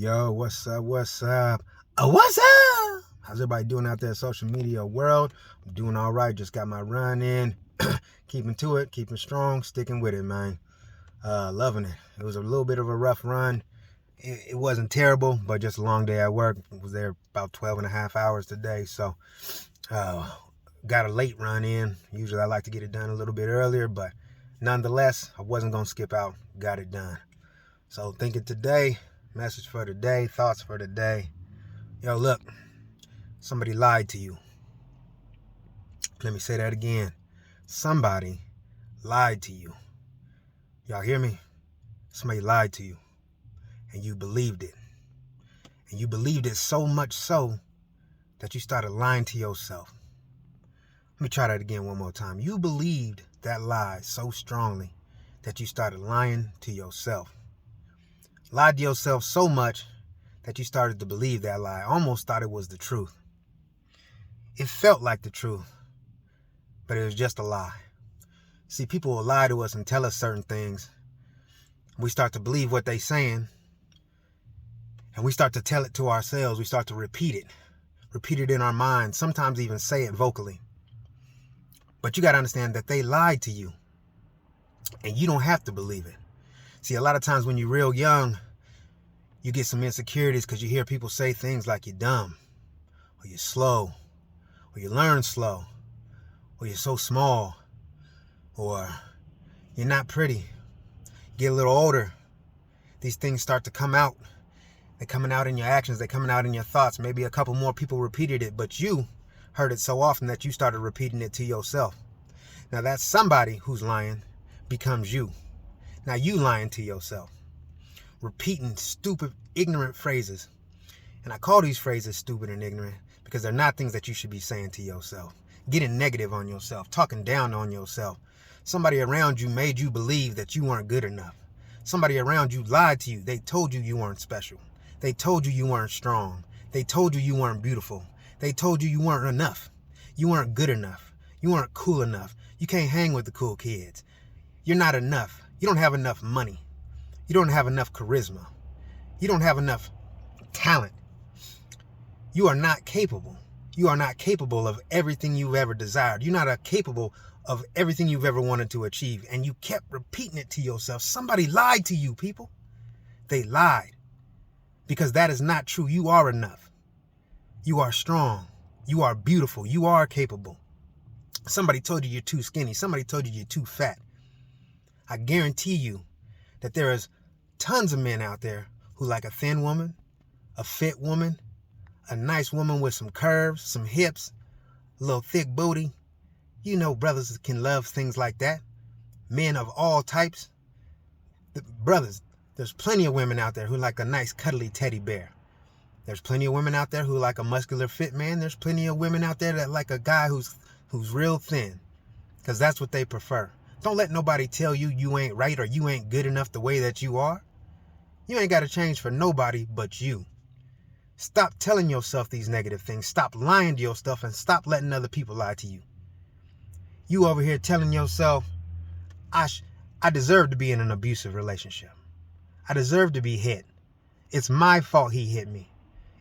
Yo, what's up? What's up? What's up? How's everybody doing out there in social media world? I'm doing all right. Just got my run in. Keeping to it, keeping strong, sticking with it, man. Loving it. It was a little bit of a rough run. It wasn't terrible, but just a long day at work. I was there about 12 and a half hours today. So got a late run in. Usually I like to get it done a little bit earlier, but nonetheless, I wasn't going to skip out. Got it done. So thinking today, message for today, thoughts for today. Yo, look, somebody lied to you. Let me say that again. Somebody lied to you. Y'all hear me? Somebody lied to you, and you believed it. And you believed it so much so that you started lying to yourself. Let me try that again one more time. You believed that lie so strongly that you started lying to yourself. Lied to yourself so much that you started to believe that lie. Almost thought it was the truth. It felt like the truth, but it was just a lie. See, people will lie to us and tell us certain things. We start to believe what they're saying, and we start to tell it to ourselves. We start to repeat it in our minds, sometimes even say it vocally. But you got to understand that they lied to you, and you don't have to believe it. See, a lot of times when you're real young, you get some insecurities because you hear people say things like you're dumb, or you're slow, or you learn slow, or you're so small, or you're not pretty. Get a little older, these things start to come out. They're coming out in your actions. They're coming out in your thoughts. Maybe a couple more people repeated it, but you heard it so often that you started repeating it to yourself. Now that somebody who's lying becomes you. Now you lying to yourself, repeating stupid, ignorant phrases. And I call these phrases stupid and ignorant because they're not things that you should be saying to yourself. Getting negative on yourself, talking down on yourself. Somebody around you made you believe that you weren't good enough. Somebody around you lied to you. They told you you weren't special. They told you you weren't strong. They told you you weren't beautiful. They told you weren't enough. You weren't good enough. You weren't cool enough. You can't hang with the cool kids. You're not enough. You don't have enough money. You don't have enough charisma. You don't have enough talent. You are not capable. You are not capable of everything you've ever desired. You're not capable of everything you've ever wanted to achieve. And you kept repeating it to yourself. Somebody lied to you, people. They lied. Because that is not true. You are enough. You are strong. You are beautiful. You are capable. Somebody told you you're too skinny. Somebody told you you're too fat. I guarantee you that there is tons of men out there who like a thin woman, a fit woman, a nice woman with some curves, some hips, a little thick booty. You know brothers can love things like that. Men of all types. Brothers, there's plenty of women out there who like a nice cuddly teddy bear. There's plenty of women out there who like a muscular fit man. There's plenty of women out there that like a guy who's real thin, because that's what they prefer. Don't let nobody tell you you ain't right or you ain't good enough the way that you are. You ain't got to change for nobody but you. Stop telling yourself these negative things. Stop lying to yourself and stop letting other people lie to you. You over here telling yourself, I deserve to be in an abusive relationship. I deserve to be hit. It's my fault he hit me.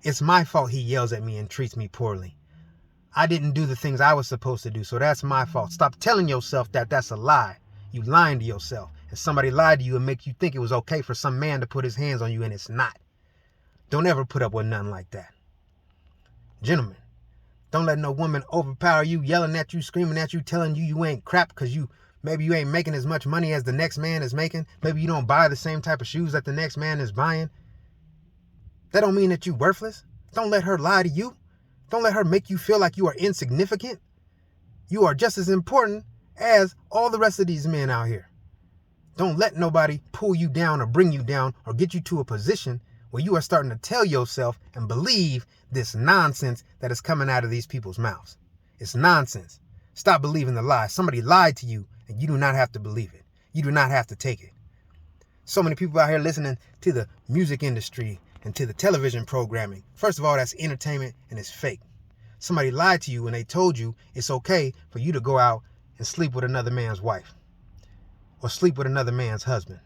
It's my fault he yells at me and treats me poorly. I didn't do the things I was supposed to do, so that's my fault. Stop telling yourself that that's a lie. You lying to yourself. And somebody lied to you and make you think it was okay for some man to put his hands on you, and it's not. Don't ever put up with nothing like that. Gentlemen, don't let no woman overpower you, yelling at you, screaming at you, telling you you ain't crap because maybe you ain't making as much money as the next man is making. Maybe you don't buy the same type of shoes that the next man is buying. That don't mean that you worthless. Don't let her lie to you. Don't let her make you feel like you are insignificant. You are just as important as all the rest of these men out here. Don't let nobody pull you down or bring you down or get you to a position where you are starting to tell yourself and believe this nonsense that is coming out of these people's mouths. It's nonsense. Stop believing the lie. Somebody lied to you and you do not have to believe it. You do not have to take it. So many people out here listening to the music industry and to the television programming. First of all, that's entertainment and it's fake. Somebody lied to you and they told you it's okay for you to go out and sleep with another man's wife or sleep with another man's husband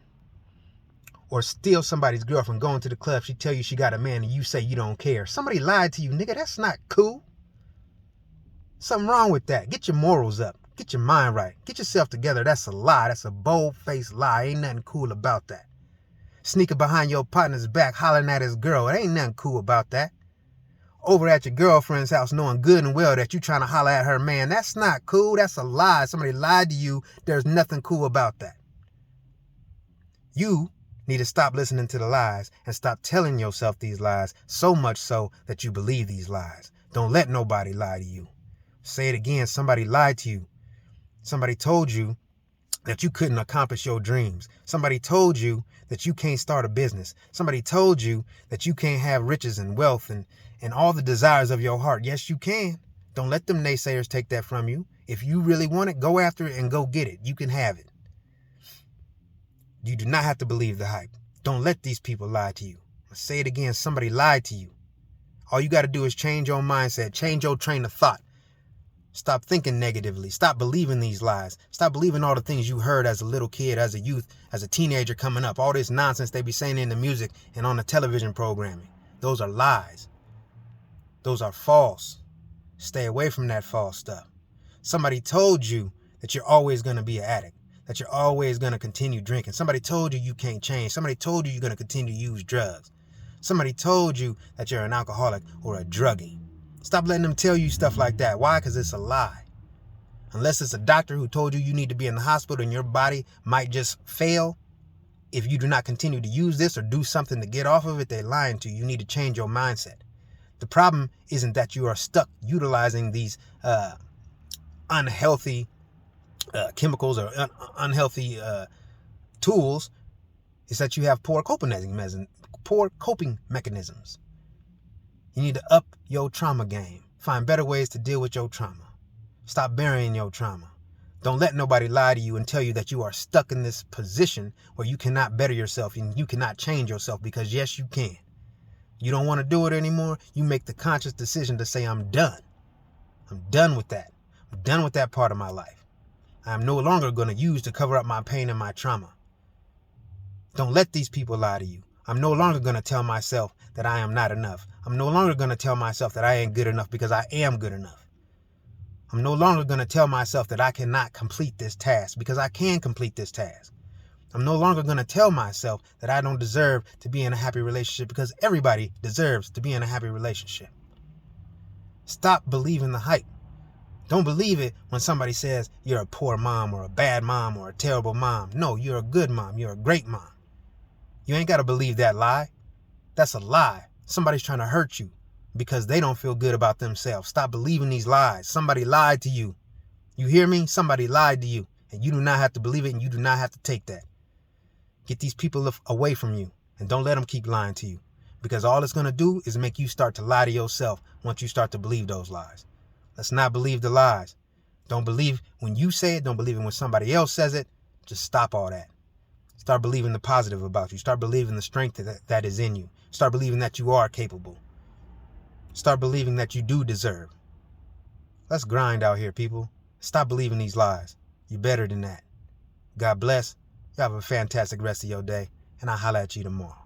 or steal somebody's girl from going to the club. She tell you she got a man and you say you don't care. Somebody lied to you, nigga. That's not cool. Something wrong with that. Get your morals up. Get your mind right. Get yourself together. That's a lie. That's a bold-faced lie. Ain't nothing cool about that. Sneaking behind your partner's back, hollering at his girl. It ain't nothing cool about that. Over at your girlfriend's house knowing good and well that you trying to holler at her man. That's not cool. That's a lie. Somebody lied to you. There's nothing cool about that. You need to stop listening to the lies and stop telling yourself these lies, so much so that you believe these lies. Don't let nobody lie to you. Say it again. Somebody lied to you. Somebody told you that you couldn't accomplish your dreams. Somebody told you that you can't start a business. Somebody told you that you can't have riches and wealth and all the desires of your heart. Yes, you can. Don't let them naysayers take that from you. If you really want it, go after it and go get it. You can have it. You do not have to believe the hype. Don't let these people lie to you. I'll say it again. Somebody lied to you. All you got to do is change your mindset. Change your train of thought. Stop thinking negatively. Stop believing these lies. Stop believing all the things you heard as a little kid, as a youth, as a teenager coming up. All this nonsense they be saying in the music and on the television programming. Those are lies. Those are false. Stay away from that false stuff. Somebody told you that you're always going to be an addict, that you're always going to continue drinking. Somebody told you you can't change. Somebody told you you're going to continue to use drugs. Somebody told you that you're an alcoholic or a druggie. Stop letting them tell you stuff like that. Why? Because it's a lie. Unless it's a doctor who told you you need to be in the hospital and your body might just fail if you do not continue to use this or do something to get off of it, they're lying to you. You need to change your mindset. The problem isn't that you are stuck utilizing these unhealthy chemicals or unhealthy tools. It's that you have poor coping mechanisms. You need to up your trauma game. Find better ways to deal with your trauma. Stop burying your trauma. Don't let nobody lie to you and tell you that you are stuck in this position where you cannot better yourself and you cannot change yourself, because yes, you can. You don't want to do it anymore. You make the conscious decision to say, I'm done. I'm done with that. I'm done with that part of my life. I'm no longer going to use to cover up my pain and my trauma. Don't let these people lie to you. I'm no longer going to tell myself that I am not enough. I'm no longer going to tell myself that I ain't good enough, because I am good enough. I'm no longer going to tell myself that I cannot complete this task, because I can complete this task. I'm no longer going to tell myself that I don't deserve to be in a happy relationship, because everybody deserves to be in a happy relationship. Stop believing the hype. Don't believe it when somebody says you're a poor mom or a bad mom or a terrible mom. No, you're a good mom. You're a great mom. You ain't got to believe that lie. That's a lie. Somebody's trying to hurt you because they don't feel good about themselves. Stop believing these lies. Somebody lied to you. You hear me? Somebody lied to you, and you do not have to believe it, and you do not have to take that. Get these people away from you, and don't let them keep lying to you, because all it's going to do is make you start to lie to yourself once you start to believe those lies. Let's not believe the lies. Don't believe when you say it. Don't believe it when somebody else says it. Just stop all that. Start believing the positive about you. Start believing the strength that is in you. Start believing that you are capable. Start believing that you do deserve. Let's grind out here, people. Stop believing these lies. You're better than that. God bless. You have a fantastic rest of your day, and I'll holler at you tomorrow.